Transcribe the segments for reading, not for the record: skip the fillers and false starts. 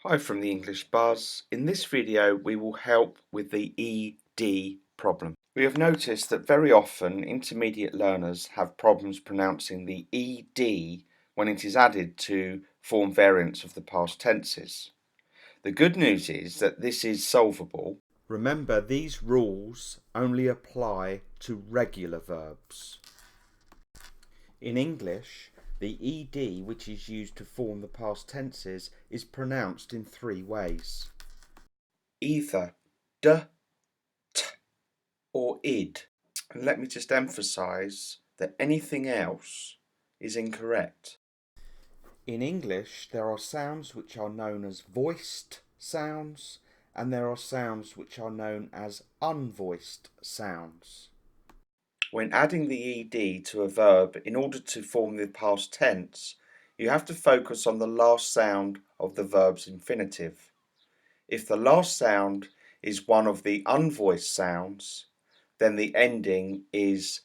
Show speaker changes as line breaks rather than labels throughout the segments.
Hi from the English Buzz. In this video we will help with the ED problem. We have noticed that very often intermediate learners have problems pronouncing the ED when it is added to form variants of the past tenses. The good news is that this is solvable. Remember, these rules only apply to regular verbs. In English, the ED, which is used to form the past tenses, is pronounced in three ways. Either d, t or id. And let me just emphasise that anything else is incorrect. In English, there are sounds which are known as voiced sounds, and there are sounds which are known as unvoiced sounds. When adding the ED to a verb in order to form the past tense, you have to focus on the last sound of the verb's infinitive. If the last sound is one of the unvoiced sounds, then the ending is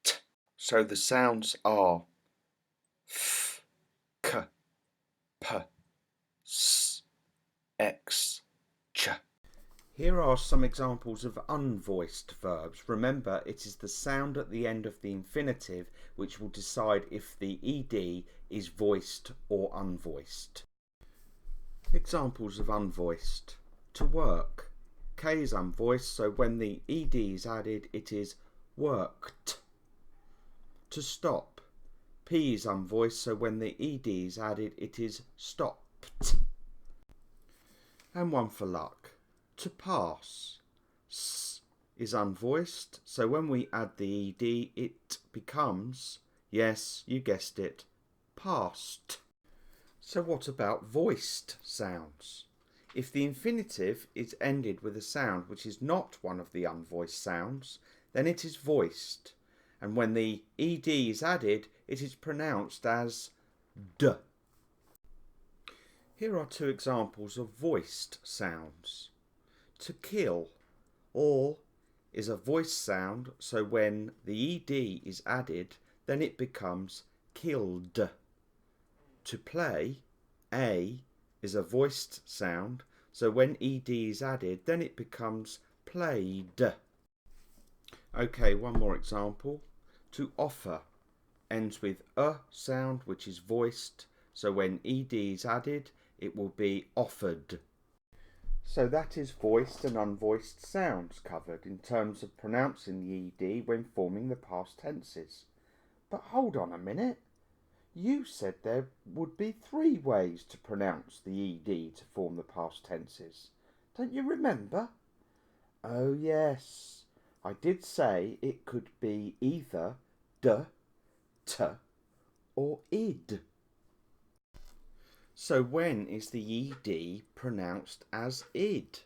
t. So the sounds are f, k, p, s, x, ch. Here are some examples of unvoiced verbs. Remember, it is the sound at the end of the infinitive which will decide if the ED is voiced or unvoiced. Examples of unvoiced. To work. K is unvoiced, so when the ED is added, it is worked. To stop. P is unvoiced, so when the ED is added, it is stopped. And one for luck. To pass. S is unvoiced, so when we add the ED, it becomes, yes, you guessed it, passed. So what about voiced sounds? If the infinitive is ended with a sound which is not one of the unvoiced sounds, then it is voiced, and when the ED is added, it is pronounced as d. Here are two examples of voiced sounds. To kill, or is a voiced sound, so when the ED is added, then it becomes killed. To play, a is a voiced sound, so when ED is added, then it becomes played. Okay, one more example. To offer ends with a sound, which is voiced, so when ED is added, it will be offered. So that is voiced and unvoiced sounds covered in terms of pronouncing the ED when forming the past tenses. But hold on a minute. You said there would be three ways to pronounce the ED to form the past tenses. Don't you remember? Oh yes, I did say it could be either d, t or id. So when is the ED pronounced as id?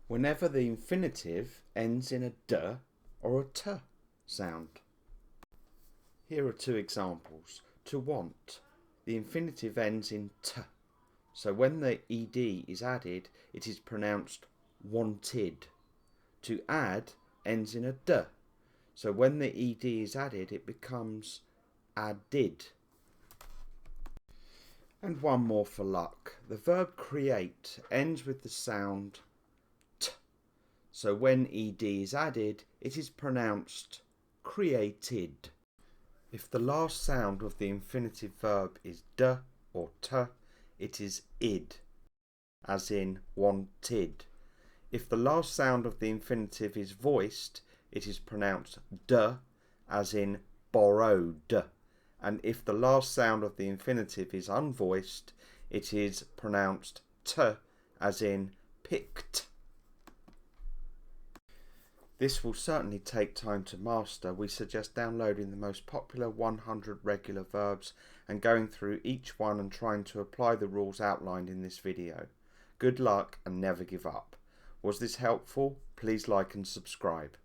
Whenever the infinitive ends in a d or a t sound. Here are two examples. To want, the infinitive ends in t, so when the ED is added, it is pronounced wanted. To add ends in a d, so when the ED is added, it becomes added. And one more for luck. The verb create ends with the sound t, so when ED is added, it is pronounced created. If the last sound of the infinitive verb is d or t, it is id, as in wanted. If the last sound of the infinitive is voiced, it is pronounced d, as in borrowed. And if the last sound of the infinitive is unvoiced, it is pronounced t, as in picked. This will certainly take time to master. We suggest downloading the most popular 100 regular verbs and going through each one and trying to apply the rules outlined in this video. Good luck and never give up. Was this helpful? Please like and subscribe.